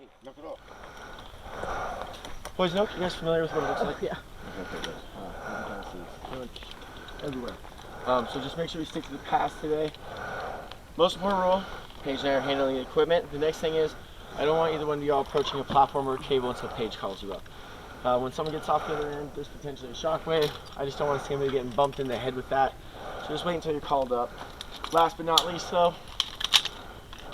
Hey, knock it off. Boys, you guys familiar with what it looks like? Yeah. Okay, good. You can kind of see it's pretty much everywhere. So just make sure we stick to the pass today. Most important rule, Paige and I are handling the equipment. The next thing is, I don't want either one of y'all approaching a platform or a cable until Paige calls you up. When someone gets off the other end, there's potentially a shockwave. I just don't want to see anybody getting bumped in the head with that. So just wait until you're called up. Last but not least though,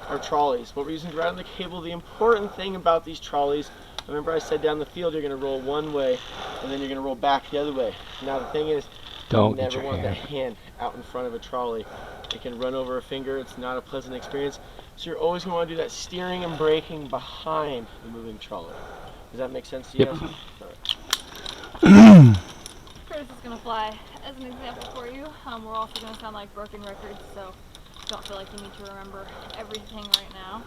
our trolleys. What we're using to ground the cable, the important thing about these trolleys, remember I said down the field you're going to roll one way and then you're going to roll back the other way. Now the thing is, you never want that hand out in front of a trolley. It can run over a finger, it's not a pleasant experience. So you're always going to want to do that steering and braking behind the moving trolley. Does that make sense to you guys? Curtis is going to fly as an example for you. We're also going to sound like broken records, so don't feel like you need to remember everything right now.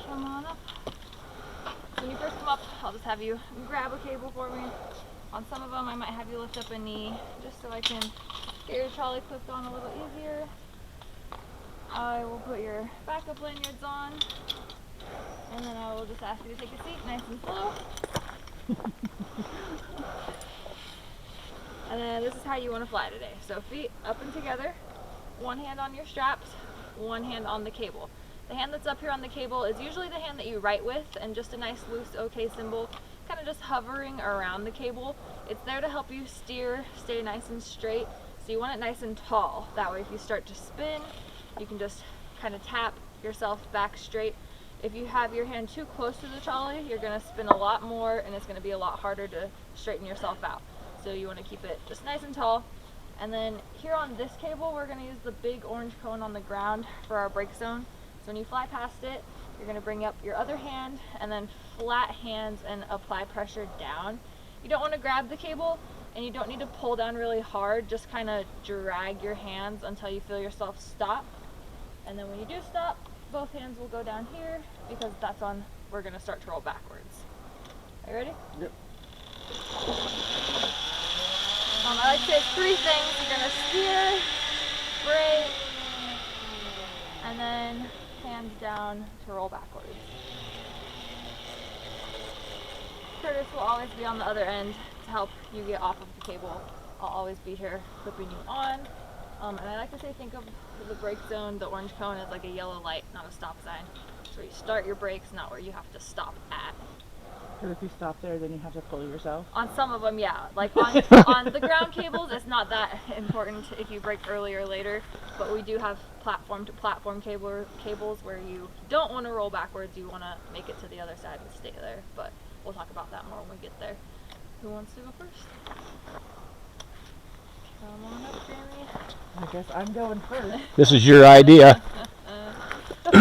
Come on up. So when you first come up, I'll just have you grab a cable for me. On some of them, I might have you lift up a knee just so I can get your trolley clipped on a little easier. I will put your backup lanyards on, and then I will just ask you to take a seat nice and slow. And then this is how you want to fly today. So feet up and together, one hand on your straps, one hand on the cable. The hand that's up here on the cable is usually the hand that you write with, and just a nice loose OK symbol, kind of just hovering around the cable. It's there to help you steer, stay nice and straight. So you want it nice and tall. That way if you start to spin, you can just kind of tap yourself back straight. If you have your hand too close to the trolley, you're going to spin a lot more and it's going to be a lot harder to straighten yourself out. So you want to keep it just nice and tall. And then here on this cable, we're going to use the big orange cone on the ground for our brake zone. So when you fly past it, you're going to bring up your other hand and then flat hands and apply pressure down. You don't want to grab the cable and you don't need to pull down really hard, just kind of drag your hands until you feel yourself stop. And then when you do stop, both hands will go down here because that's on, we're going to start to roll backwards. Are you ready? Yep. I like to say 3 things. You're going to steer, brake, and then hands down to roll backwards. Curtis will always be on the other end to help you get off of the cable. I'll always be here clipping you on. And I like to say think of the brake zone, the orange cone, as like a yellow light, not a stop sign. It's where you start your brakes, not where you have to stop at. Because if you stop there, then you have to pull yourself? On some of them, yeah. Like on the ground cables, it's not that important if you brake early or later. But we do have platform-to-platform cables where you don't want to roll backwards. You want to make it to the other side and stay there. But we'll talk about that more when we get there. Who wants to go first? Come on up, Jeremy. I guess I'm going first. This is your idea. It's a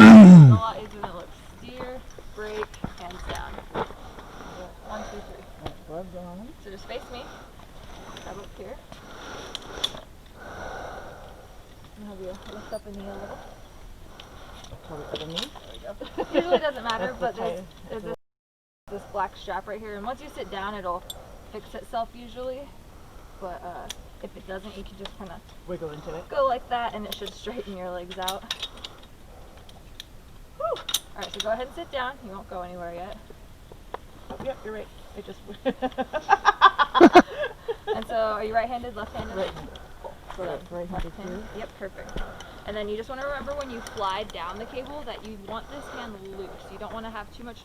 lot easier than it looks. Steer, brake, hands down. 1, 2, 3. Gloves on. So just face me. Grab up here. And have you lift up a knee a little. Probably other knee. There we go. Usually doesn't matter, but That's there's this black strap right here, and once you sit down, it'll fix itself usually. But if it doesn't, you can just kind of wiggle into it. go like that, and it should straighten your legs out. Whew. All right, so go ahead and sit down. You won't go anywhere yet. Oh, yep, you're right. I just. And so, are you right-handed, left-handed? Right-handed. Cool. So that's right-handed too? Yep, perfect. And then you just want to remember when you fly down the cable that you want this hand loose. You don't want to have too much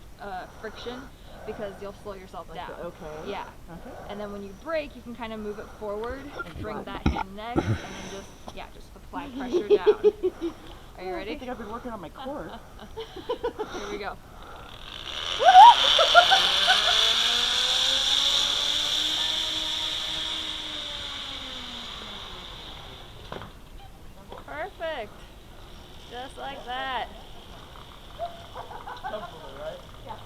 friction because you'll slow yourself down. Okay. Yeah. Okay. And then when you brake, you can kind of move it forward and bring that hand next, and then just apply pressure down. Are you ready? I think I've been working on my core. Here we go. Perfect. Just like that. Comfortable, right? Yeah.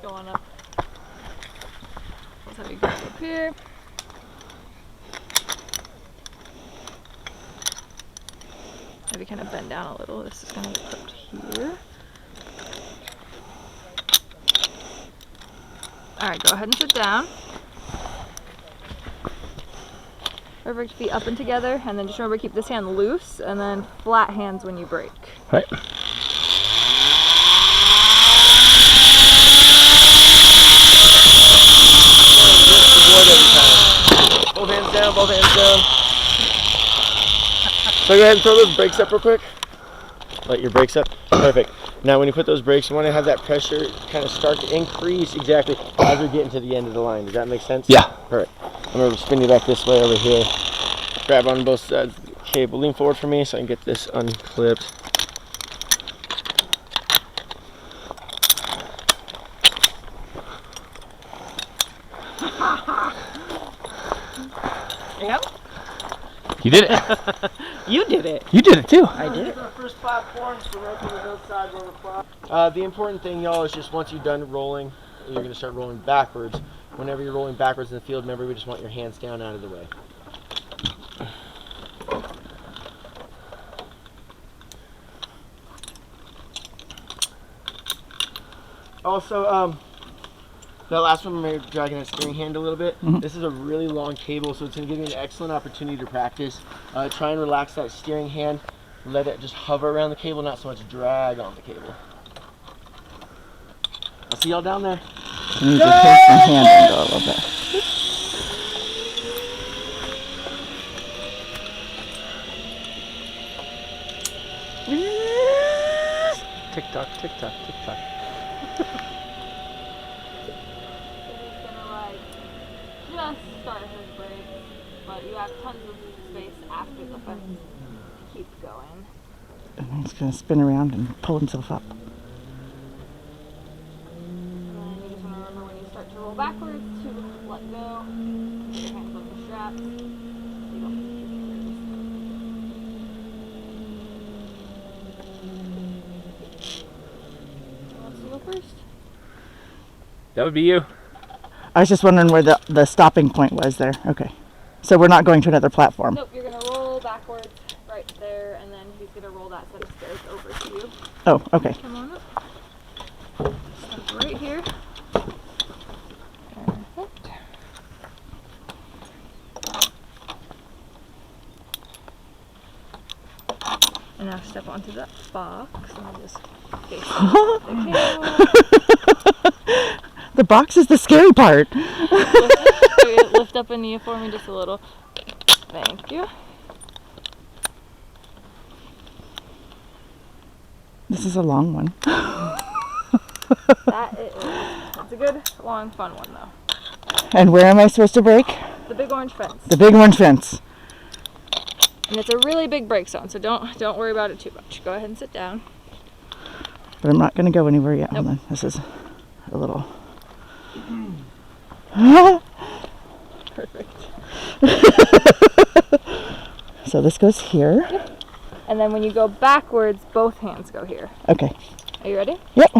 Go on up. Let's have you go up here. Have you kind of bend down a little. This is going to get clipped here. Alright, go ahead and sit down. Perfect, feet up and together, and then just remember to keep this hand loose, and then flat hands when you break. Right. Both hands down, both hands down. So go ahead and throw those brakes up real quick. Let your brakes up. Perfect. Now when you put those brakes, you want to have that pressure kind of start to increase exactly as you're getting to the end of the line. Does that make sense? Yeah. Perfect. I'm going to spin you back this way over here. Grab on both sides of the cable. Lean forward for me so I can get this unclipped. Yep. You did it. You did it. You did it too. I did it. Our first platforms for roping the hillside roller flop. The important thing, y'all, is just once you're done rolling, you're going to start rolling backwards. Whenever you're rolling backwards in the field, remember we just want your hands down out of the way. Also, that last one, we're dragging that steering hand a little bit. This is a really long cable, so it's going to give you an excellent opportunity to practice. Try and relax that steering hand. Let it just hover around the cable, not so much drag on the cable. I'll see y'all down there. I need to take my hand and go a little bit. Tick tock, tick tock, tick tock. Just start his brakes, but you have tons of space after the fence to keep going. And he's going to spin around and pull himself up. And then you just want to remember when you start to roll backwards to let go. Get your hands on the straps. So you don't move your fingers. Who wants to go first? That would be you. I was just wondering where the stopping point was there. Okay. So we're not going to another platform. Nope, you're going to roll backwards right there, and then he's going to roll that set of stairs over to you. Oh, okay. Come on up. Step right here. Perfect. And now step onto that box, and I'll just face the camera. The box is the scary part. Lift up a knee for me just a little. Thank you. This is a long one. That it is. It's a good, long, fun one though. And where am I supposed to break? The big orange fence. The big orange fence. And it's a really big break zone, so don't worry about it too much. Go ahead and sit down. But I'm not going to go anywhere yet. Nope. Hold on. This is a little... Perfect. So this goes here. Yep. And then when you go backwards, both hands go here. Okay. Are you ready? Yep.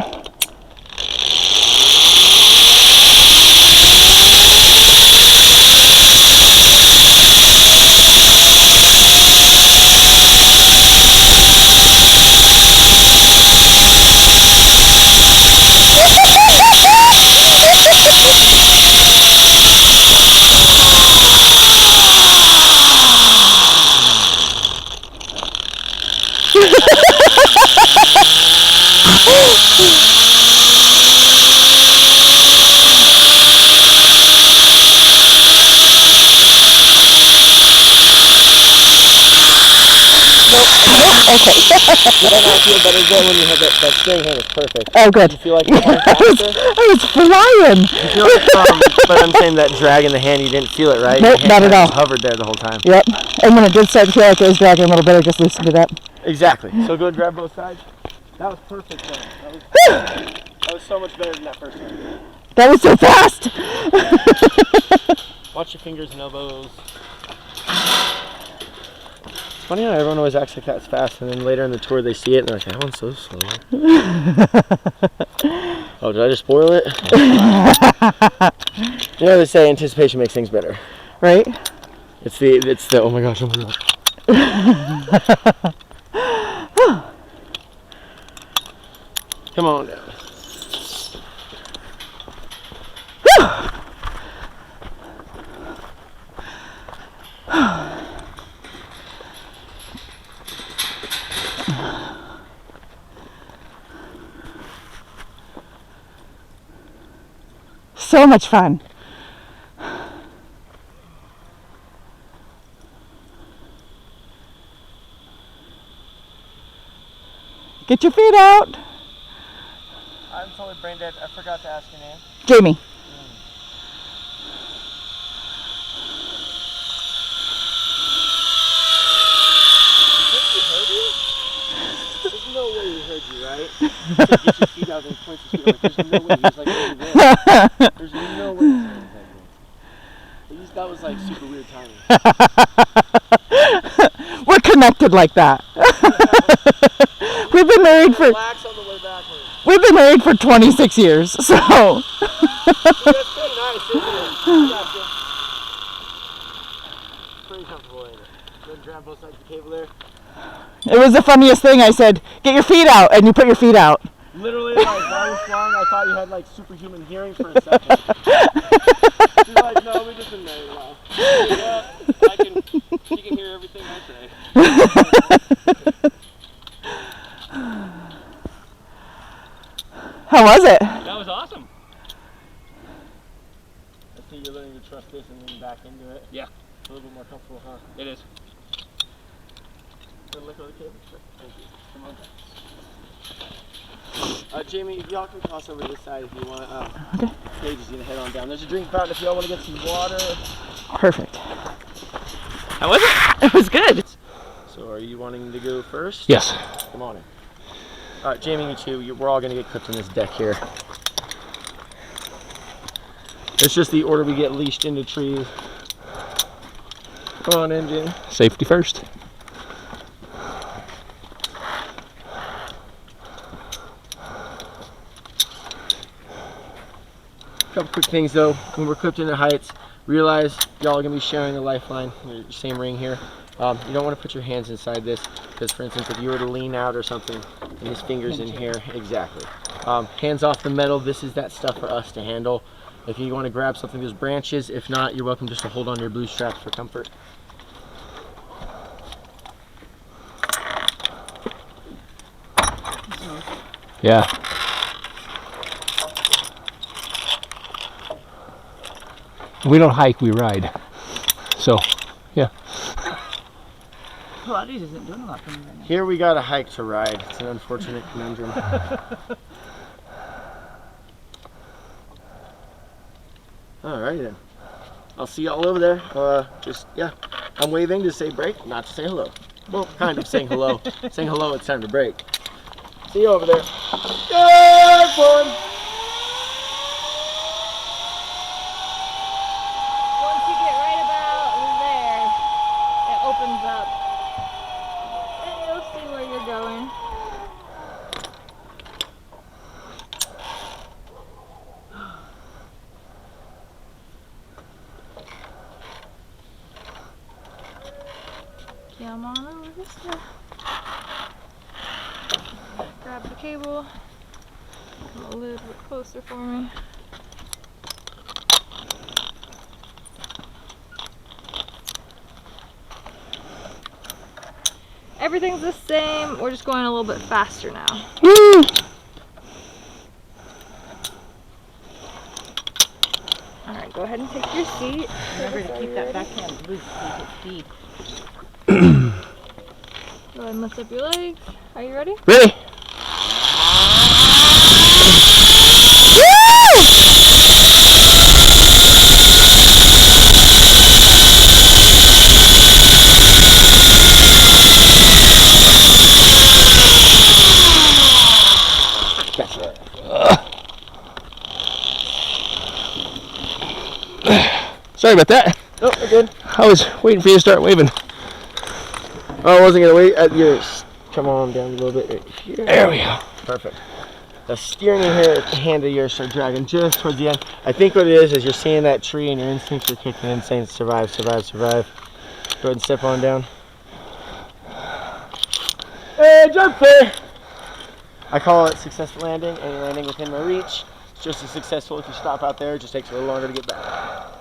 Okay. Does that not feel better then when you have that steering hand is perfect? Oh, good. You feel like you're going I faster? was flying. You feel like, but I'm saying that drag in the hand, you didn't feel it, right? Nope, Your hand not at all. hovered there the whole time. Yep. And when it did start to feel like it was dragging a little bit, I just loosened it up. Exactly. So go and grab both sides. That was perfect though. That was so much better than that first one. That was so fast. Watch your fingers and elbows. It's funny how everyone always acts like that's fast, and then later in the tour they see it and they're like, that one's so slow. Oh, did I just spoil it? You know, they say anticipation makes things better. Right? It's the oh my gosh, oh my gosh. Come on down. So much fun. Get your feet out. I'm totally brain dead. I forgot to ask your name. Jamie. There's no way he heard you, right? He said, get your feet out and points his feet. Like, there's no way. He was like, over there. There's no way he's saying that. That was like super weird timing. We're connected like that. We've been married for Relax on the way backwards. we've been married for 26 years, so That's pretty nice, isn't it? Gotcha. Pretty comfortable, ain't it? Then grab both sides of the cable there. it was the funniest thing. I said, get your feet out, and you put your feet out. Literally, like, while I was flying, I thought you had like superhuman hearing for a second. She's like, no, we just been married a while. Yeah, she can hear everything I say. How was it? That was awesome. I see you're learning to trust this and lean back into it. Yeah. A little bit more comfortable, huh? It is. Good look over the cable. Sure. Thank you. Come on. Jamie, if y'all can cross over to this side if you want. Okay. Paige is gonna head on down. There's a drink fountain if y'all want to get some water. Perfect. How was it? It was good. So, are you wanting to go first? Yes. Come on in. All right, Jamie, you two, we're all gonna get clipped in this deck here. It's just the order we get leashed into trees. Come on in, Jamie. Safety first. Couple quick things though, when we're clipped into heights, realize y'all are gonna be sharing the lifeline, your same ring here. You don't want to put your hands inside this, because for instance, if you were to lean out or something, and his fingers in here, exactly. Hands off the metal, this is that stuff for us to handle. If you want to grab something, there's branches. If not, you're welcome just to hold on to your blue straps for comfort. Yeah. We don't hike, we ride. So, yeah. Pilates isn't doing a lot for me right now. Here we got a hike to ride. It's an unfortunate conundrum. Alright then. I'll see y'all over there. Yeah. I'm waving to say break, not to say hello. Well, kind of saying hello. Saying hello, it's time to break. See you over there. Good one! Once you get right about there, it opens up. And you'll see where you're going. Come on over this way. Grab the cable. Come a little bit closer for me. Everything's the same. We're just going a little bit faster now. Woo! All right, go ahead and take your seat. Remember to keep that backhand loose so you get speed. Go ahead and lift up your legs. Are you ready? Ready? Sorry about that. Oh, we're good. I was waiting for you to start waving. Oh, I wasn't gonna wait. Come on down a little bit right here. There we go. Perfect. The steering hand of yours start dragging just towards the end. I think what it is you're seeing that tree and your instincts are kicking in, saying survive, survive, survive. Go ahead and step on down. Hey, jump there! I call it successful landing. Any landing within my reach. It's just as successful if you stop out there. It just takes a little longer to get back.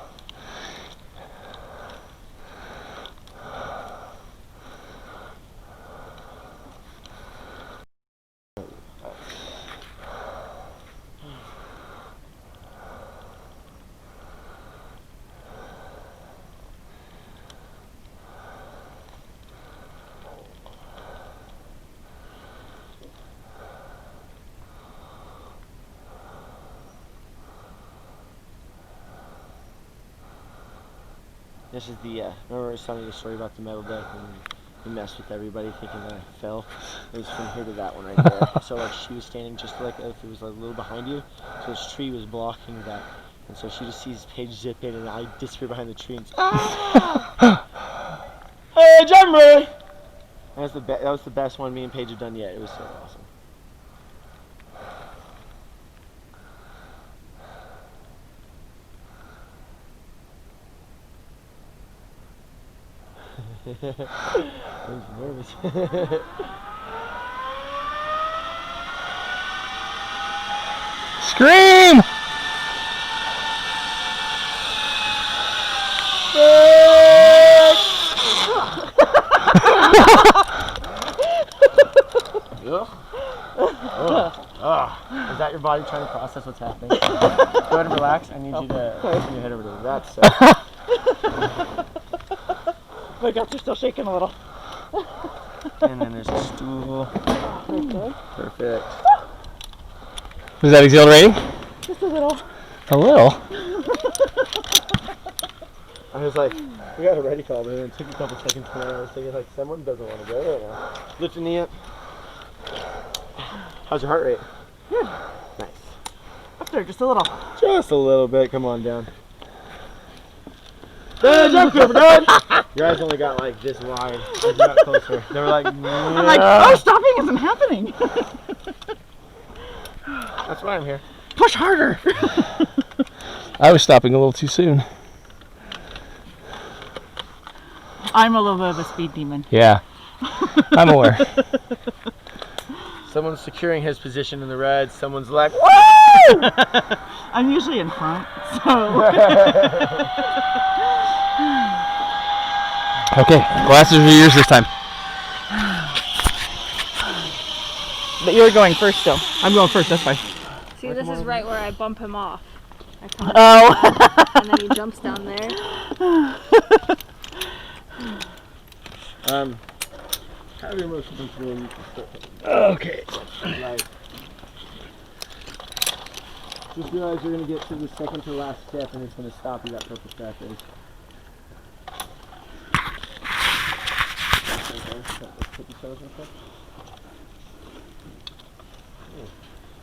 This is the, remember I was telling you the story about the metal deck and we messed with everybody thinking that I fell? It was from here to that one right there. So like she was standing just like if it was like a little behind you, so this tree was blocking that. And so she just sees Paige zip in and I disappear behind the tree and hey, jump Ray! That was the best one me and Paige have done yet. It was so awesome. I was nervous. Scream! Is that your body trying to process what's happening? Go ahead and relax. I need you to put your head over to that side. My guts are still shaking a little. And then there's a stool. Okay. Perfect. Was that exhilarating? Just a little. A little? I was like, we got a ready call, but then it took a couple seconds and I was thinking like, someone doesn't want to go right now. Lift your knee up. How's your heart rate? Good. Nice. Up there, just a little. Just a little bit. Come on down. Jump, we're good. Your eyes only got like this wide as you got closer. They were like, I'm like, oh, stopping isn't happening. That's why I'm here. Push harder. I was stopping a little too soon. I'm a little bit of a speed demon. Yeah. I'm aware. Someone's securing his position in the red. Someone's like, woo! I'm usually in front, so. Okay, glasses are yours this time. But you're going first still. I'm going first, that's fine. See, this is right where I bump him off. I come Oh. and then he jumps down there. How do you most of them Okay. like, just realize you're going to get to the second to last step and it's going to stop you that purple stack is.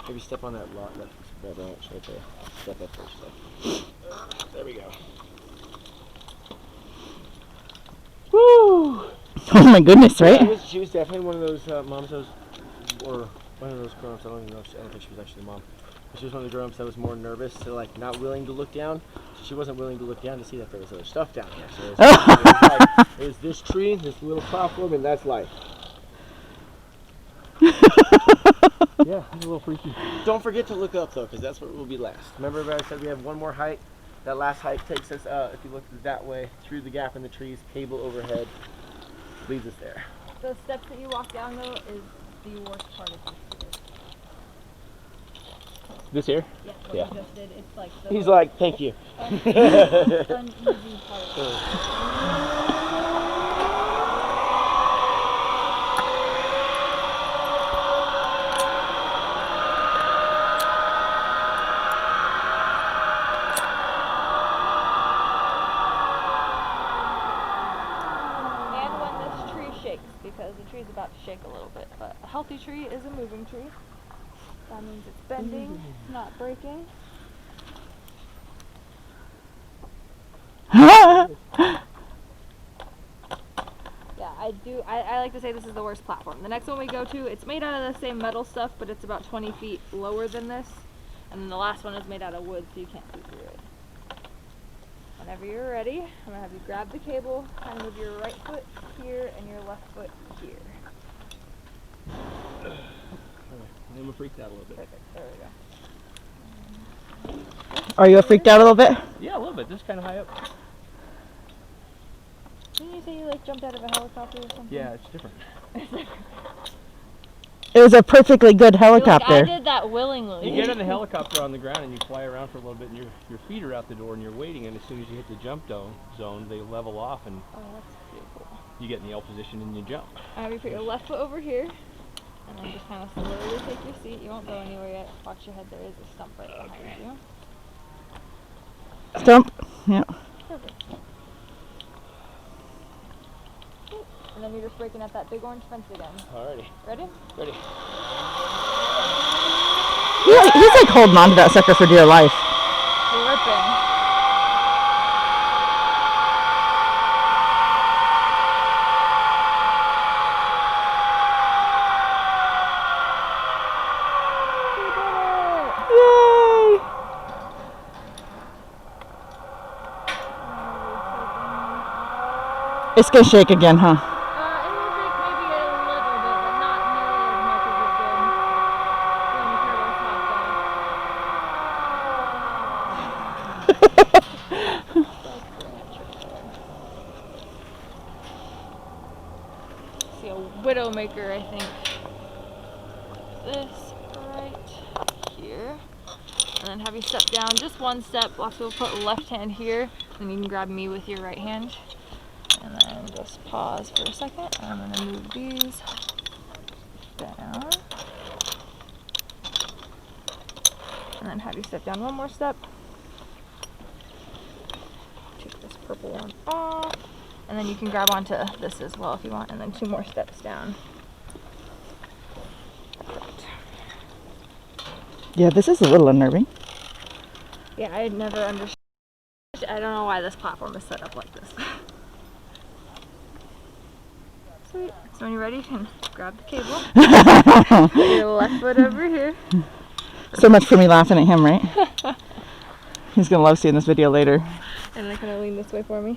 Maybe step on that lock, that branch right there. Step up first. There we go. Woo! Oh my goodness, right? Yeah, she was definitely one of those moms that was, or one of those grown-ups, I don't think she was actually the mom. But she was one of the grown-ups that was more nervous, so like not willing to look down. So she wasn't willing to look down to see that there was other stuff down here. So it was it was this tree, this little platform, and that's life. Yeah, it's a little freaky. Don't forget to look up though, because that's where it will be last. Remember I said we have one more hike? That last hike takes us, if you look that way, through the gap in the trees, cable overhead, leads us there. The steps that you walk down though is the worst part of this. This here? Yeah, what Yeah. you just did, it's like the He's like, thank you. uneasy part. Because the tree's about to shake a little bit, but a healthy tree is a moving tree. That means it's bending, not breaking. Yeah, I like to say this is the worst platform. The next one we go to, it's made out of the same metal stuff, but it's about 20 feet lower than this. And then the last one is made out of wood, so you can't see through it. Whenever you're ready, I'm going to have you grab the cable, kind of move your right foot here and your left foot here. of freaked out a little bit. Perfect. There we go. Are you freaked out a little bit? Yeah, a little bit. This is kind of high up. Didn't you say you like jumped out of a helicopter or something? Yeah, it's different. It was a perfectly good You're like, helicopter. I did that willingly. You get in the helicopter on the ground and you fly around for a little bit, and your feet are out the door, and you're waiting. And as soon as you hit the jump zone, they level off, and Oh, that's pretty cool. you get in the L position and you jump. You put your left foot over here, and then just kind of slowly take your seat. You won't go anywhere yet. Watch your head. There is a stump right behind you. Stump. Yeah. Perfect. And then you're just breaking up that big orange fence again. Alrighty. Ready? Ready. He's like holding on to that sucker for dear life. Flipping. It's gonna shake again, huh? It will shake maybe a little bit, but not nearly as much as it did when the turtles hopped off. See a widowmaker, I think. This right here. And then have you step down just one step. Also put left hand here, then you can grab me with your right hand. And then just pause for a second. I'm going to move these down. And then have you step down one more step. Take this purple one off. And then you can grab onto this as well if you want. And then 2 more steps down. Perfect. Yeah, this is a little unnerving. Yeah, I had never understood. I don't know why this platform is set up like this. Sweet. So when you're ready, you can grab the cable. Put your left foot over here. So much for me laughing at him, right? He's gonna love seeing this video later. And then kind of lean this way for me.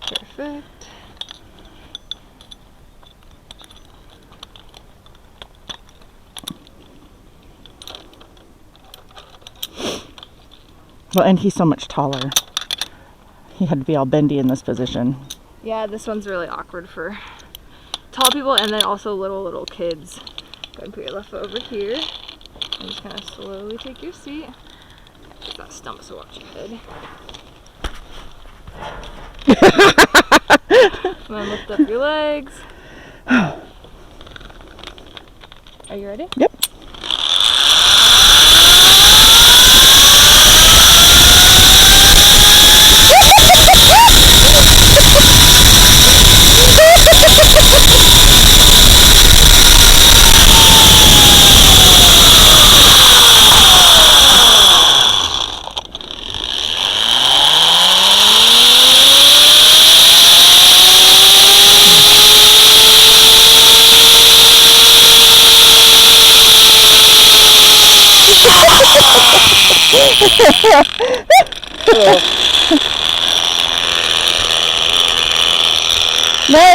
Perfect. Well, and he's so much taller. He had to be all bendy in this position. Yeah, this one's really awkward for tall people and then also little kids. Go ahead and put your left foot over here. And just kind of slowly take your seat. Get that stump, so watch your head. And then lift up your legs. Are you ready? Yep.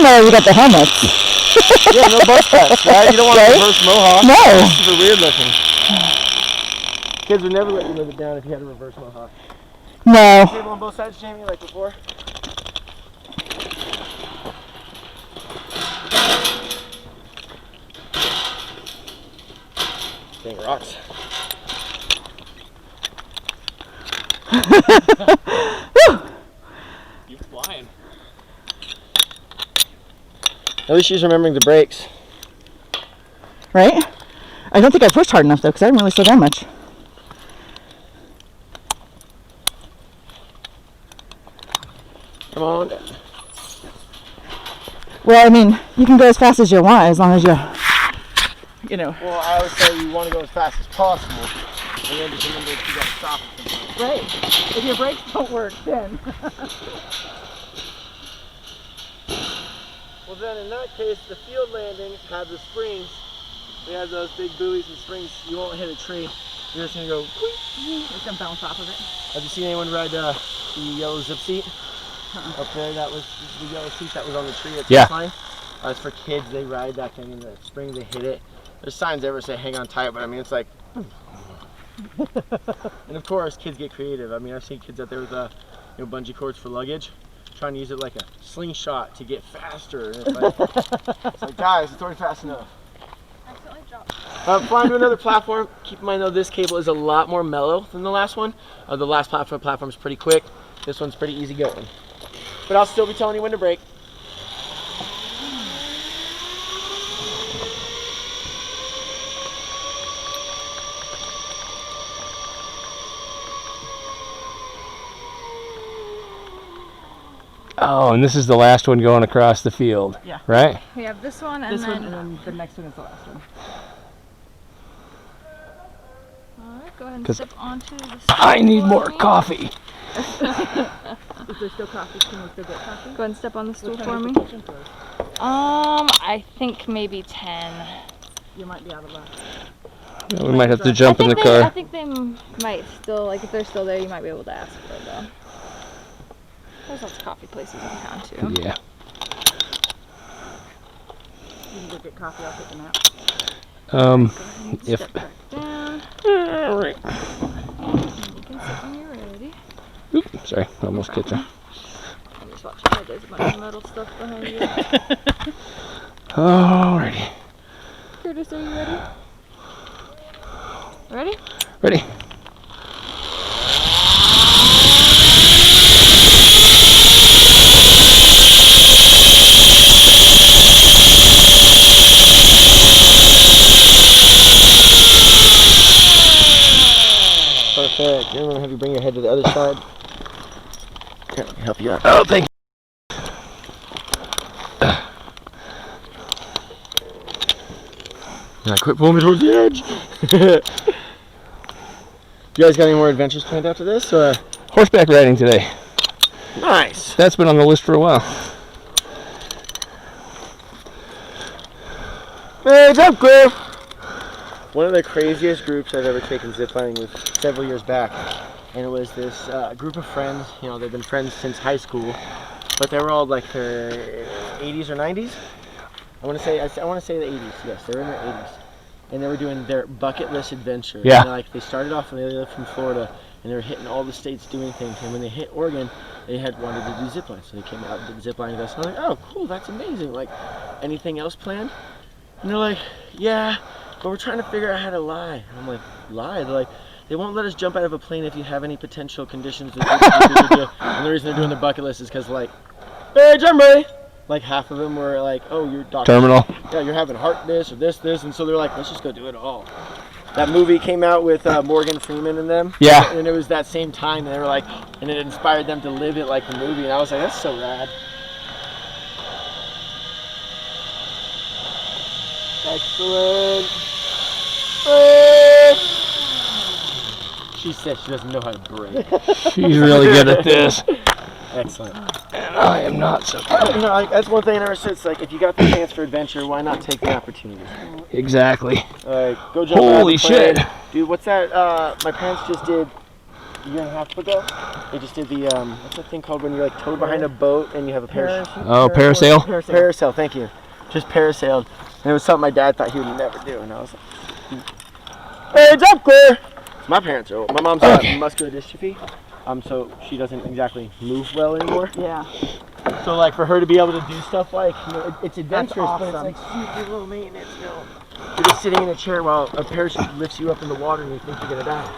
No, you got the helmet. Yeah, no butt cuts, right? You don't want Right? a reverse mohawk. No. Super weird looking. Kids would never let you live it down if you had a reverse mohawk. No. Table on both sides, Jamie, like before. Dang rocks. You're flying. At least she's remembering the brakes. Right? I don't think I pushed hard enough though, because I didn't really slow down much. Come on. Well, I mean, you can go as fast as you want as long as you know. Well, I always say you want to go as fast as possible. And then just remember that you got to stop it sometimes. Right. If your brakes don't work, then. Well then in that case, the field landings have the springs. They have those big buoys and springs. You won't hit a tree. You're just gonna go. It's gonna bounce off of it. Have you seen anyone ride the yellow zip seat? Up there, that was the yellow seat that was on the tree at Yeah. the line. It's for kids. They ride that thing in the spring. They hit it, There's signs everywhere say hang on tight, but I mean, it's like, and of course, kids get creative. I mean, I've seen kids out there with bungee cords for luggage, trying to use it like a slingshot to get faster. And it's like, guys, it's already fast enough. Accidentally dropped. Flying to another platform. Keep in mind though, this cable is a lot more mellow than the last one. The last platform is pretty quick. This one's pretty easy going. But I'll still be telling you when to brake. Oh, and this is the last one going across the field. Yeah. Right? We have this one and This then. one, and then the next one is the last one. Alright, go ahead and 'Cause step onto the I need stool more for me. coffee. Is there still coffee? Can we still get coffee? Go ahead and step on the stool What for time me. is the kitchen closed? I think maybe 10. You might be out of luck. Yeah, we might have to jump in the I car. think they might still, like if they're still there, you might be able to ask for it though. There's lots of coffee places in town too. Yeah. You can go get coffee. I'll take a nap. If Step back down. You can sit when you're ready. Oop, sorry, almost kicked her. I'm just watching how there's a bunch of metal stuff behind you. Alrighty. Curtis, are you ready? Ready? Ready? Perfect. I'm gonna have you bring your head to the other side. Here, let me help you out. Oh, thank you. Now quit pulling me towards the edge. You guys got any more adventures planned after this? Horseback riding today. Nice. That's been on the list for a while. Hey, what's up, Cliff? One of the craziest groups I've ever taken ziplining was several years back, and it was this group of friends. You know, they've been friends since high school, but they were all like their 80s or 90s. I want to say the 80s. Yes, they were in their 80s, and they were doing their bucket list adventure. Yeah. And, they started off when they lived from Florida, and they were hitting all the states doing things. And when they hit Oregon, they had wanted to do zip line, so they came out and did zip line with us. And I'm like, oh, cool, that's amazing. Like, anything else planned? And they're like, yeah, but we're trying to figure out how to lie. And I'm like, lie? They're like, they won't let us jump out of a plane if you have any potential conditions. And the reason they're doing their bucket list is because, like, hey, jump ready. Like, half of them were like, oh, you're doctor. Terminal. Yeah, you're having heart this or this. And so they're like, let's just go do it all. That movie came out with Morgan Freeman and them. Yeah. And it was that same time, and they were like, and it inspired them to live it like the movie. And I was like, that's so rad. Excellent. She said she doesn't know how to brake. She's really good at this. Excellent. And I am not so You know, that's one thing I never said. It's like, if you got the chance for adventure, why not take the opportunity? Exactly. Go jump out of Holy the plane. shit. Dude, what's that? My parents just did a year and a half ago. They just did the, what's that thing called when you're like towed behind a boat and you have a parachute? Oh, parasail? Parasail, thank you. Just parasailed. And it was something my dad thought he would never do. And I was like, hey, jump clear! My parents are old. My mom's got muscular dystrophy. So she doesn't exactly move well anymore. Yeah. So like for her to be able to do stuff like, you know, it's adventurous, awesome. but it's like super low maintenance. You know, you're just sitting in a chair while a parachute lifts you up in the water and you think you're gonna die.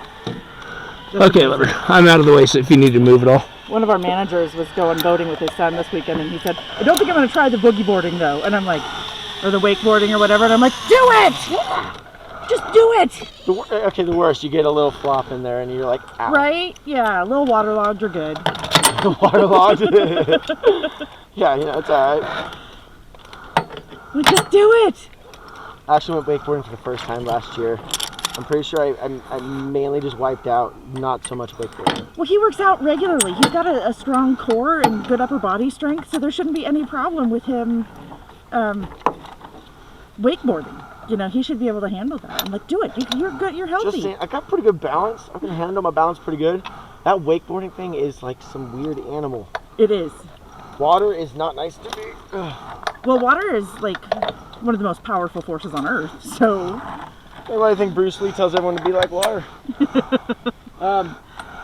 Okay, Lever, I'm out of the way, so if you need to move at all. One of our managers was going boating with his son this weekend, and he said, I don't think I'm going to try the boogie boarding, though. And I'm like, or the wakeboarding or whatever, and I'm like, do it! Just do it! Okay, the worst, you get a little flop in there and you're like, ow. Right? Yeah, a little waterlogged, you're good. Waterlogged? Yeah, you know, it's alright. Well, just do it! I actually went wakeboarding for the first time last year. I'm pretty sure I mainly just wiped out, not so much wakeboarding. Well, he works out regularly. He's got a strong core and good upper body strength, so there shouldn't be any problem with him wakeboarding. You know, he should be able to handle that. I'm like, do it. You're good. You're healthy. Just saying, I got pretty good balance. I can handle my balance pretty good. That wakeboarding thing is like some weird animal. It is. Water is not nice to me. Ugh. Well, water is like one of the most powerful forces on Earth. So. That's why I think Bruce Lee tells everyone to be like water.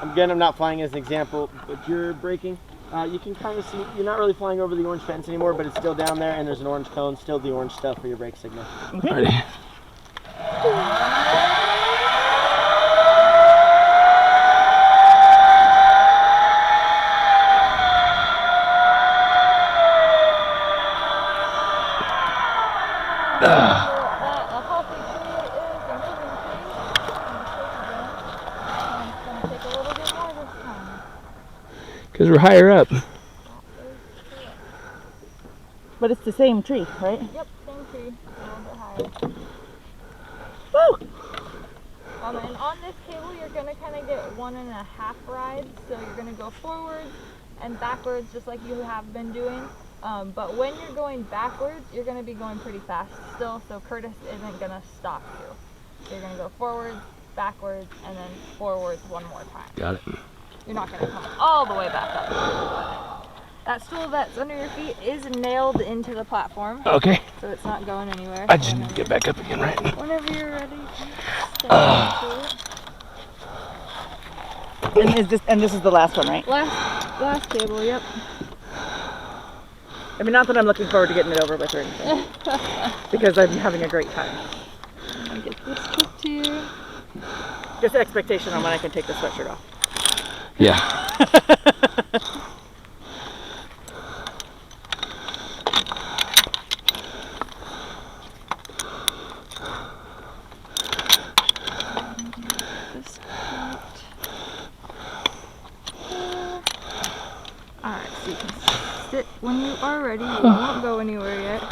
Again, I'm not flying as an example, but you're braking. You can kind of see, you're not really flying over the orange fence anymore, but it's still down there, and there's an orange cone, still the orange stuff for your brake signal. Okay. Ready. A healthy tree is a moving tree. And it's going to take a little bit more this time. Because we're higher up. But it's the same tree, right? Yep, same tree, a little bit higher. Woo! And on this cable, you're going to kind of get 1.5 rides. So you're going to go forwards and backwards, just like you have been doing. But when you're going backwards, you're going to be going pretty fast still, so Curtis isn't going to stop you. So you're going to go forwards, backwards, and then forwards one more time. Got it. You're not going to come all the way back up. That stool that's under your feet is nailed into the platform, Okay. so it's not going anywhere. I just need to get back up again, right? Whenever you're ready, step into it. And this is the last one, right? Last cable, yep. I mean, not that I'm looking forward to getting it over with or anything, because I'm having a great time. I'll get this clip to you. Just expectation on when I can take the sweatshirt off. Yeah. This part. Alright, so you can sit when you are ready. You won't go anywhere yet.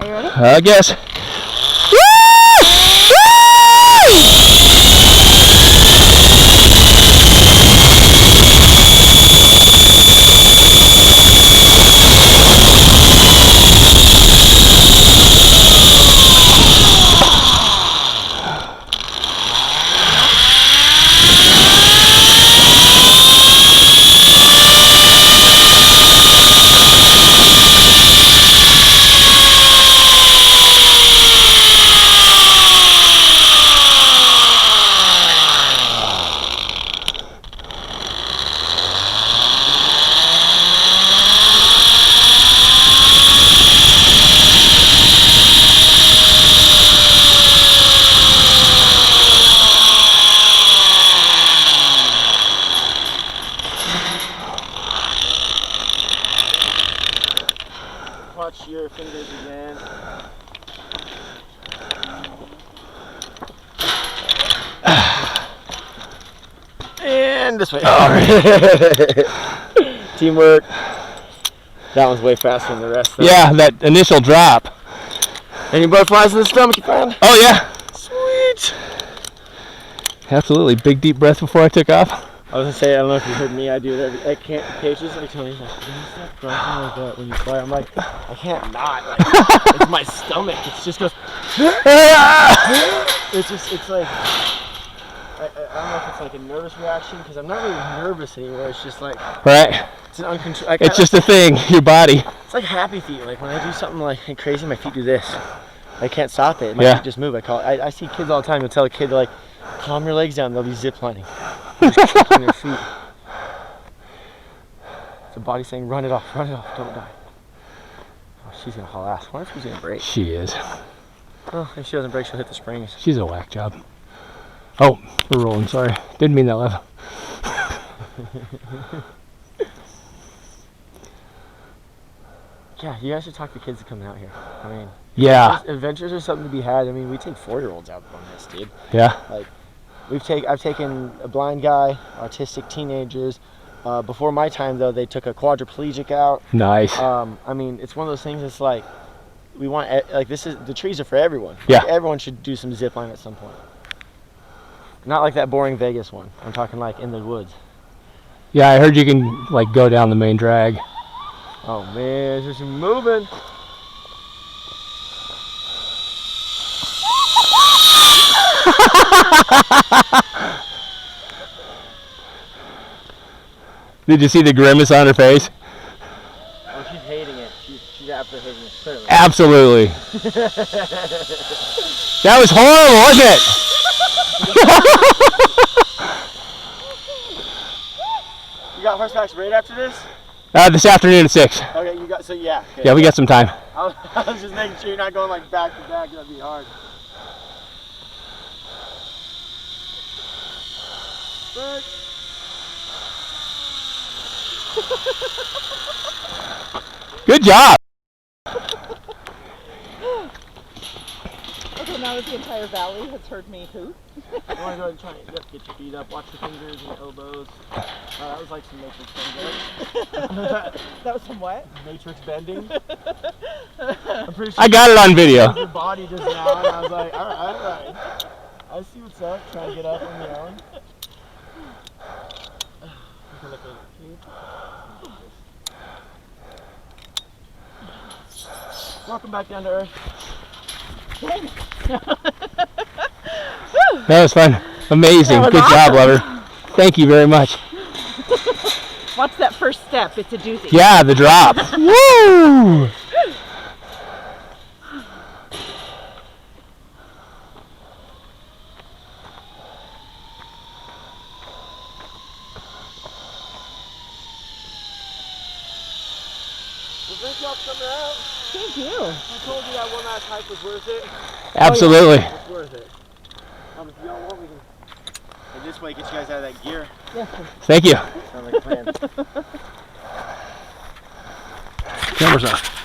Are you ready? I guess. Watch your fingers again. And this way. Teamwork. That one's way faster than the rest. Though. Yeah, that initial drop. Any butterflies in the stomach, you friend? Oh yeah. Sweet. Absolutely. Big deep breath before I took off. I was gonna say, I don't know if you heard me, I do it I can't, Paige is like telling me, like, you don't stop grunting like that when you fly. I'm like, I can't not. Like, it's my stomach. It just goes, it's like, I don't know if it's like a nervous reaction, because I'm not really nervous anymore. It's just like, Right. it's an uncontrolled, It's just a thing, your body. it's like happy feet. Like when I do something like crazy, my feet do this. I can't stop it. My Yeah. feet just move. I see kids all the time. You'll tell a kid, like, calm your legs down. They'll be ziplining. Just kicking their feet. It's the body saying, run it off, don't die. Oh, she's gonna haul ass. I wonder if she's gonna break. She is. Oh, if she doesn't break, she'll hit the springs. She's a whack job. Oh, we're rolling. Sorry. Didn't mean that loud. Yeah, you guys should talk to kids coming out here. I mean, Yeah. adventures are something to be had. I mean, we take 4-year-olds out on this, dude. Yeah. I've taken a blind guy, autistic teenagers. Before my time, though, they took a quadriplegic out. Nice. I mean, it's one of those things. It's like we want, like, the trees are for everyone. Yeah. Like, everyone should do some zip line at some point. Not like that boring Vegas one. I'm talking like in the woods. Yeah, I heard you can like go down the main drag. Oh man, it's just moving. Did you see the grimace on her face? Oh, she's hating it. She's absolutely hating it. Certainly. Absolutely. That was horrible, wasn't it? You got horsebacks right after this? This afternoon at 6. Okay, you got, so yeah. Okay. Yeah, we got some time. I was just making sure you're not going like back to back. That'd be hard. Good job. Okay, now that the entire valley has heard me hoot. You want to go ahead and try and get your feet up, watch your fingers and your elbows. That was like some matrix bending. That was some what? Matrix bending. I'm pretty sure I got it on video. your body just now, and I was like, alright. I see what's up, trying to get up on your own. Welcome back down to earth. That was fun. Amazing. That was Good job, awesome. Lover. Thank you very much. What's that first step? It's a doozy. Yeah, the drop. Woo! Well, thank y'all for coming out. Thank you. I told you that one last hike was worth it. Absolutely. It's worth it. If y'all want, we can. And this way, get you guys out of that gear. Thank you. Sounds like a plan. Camera's off.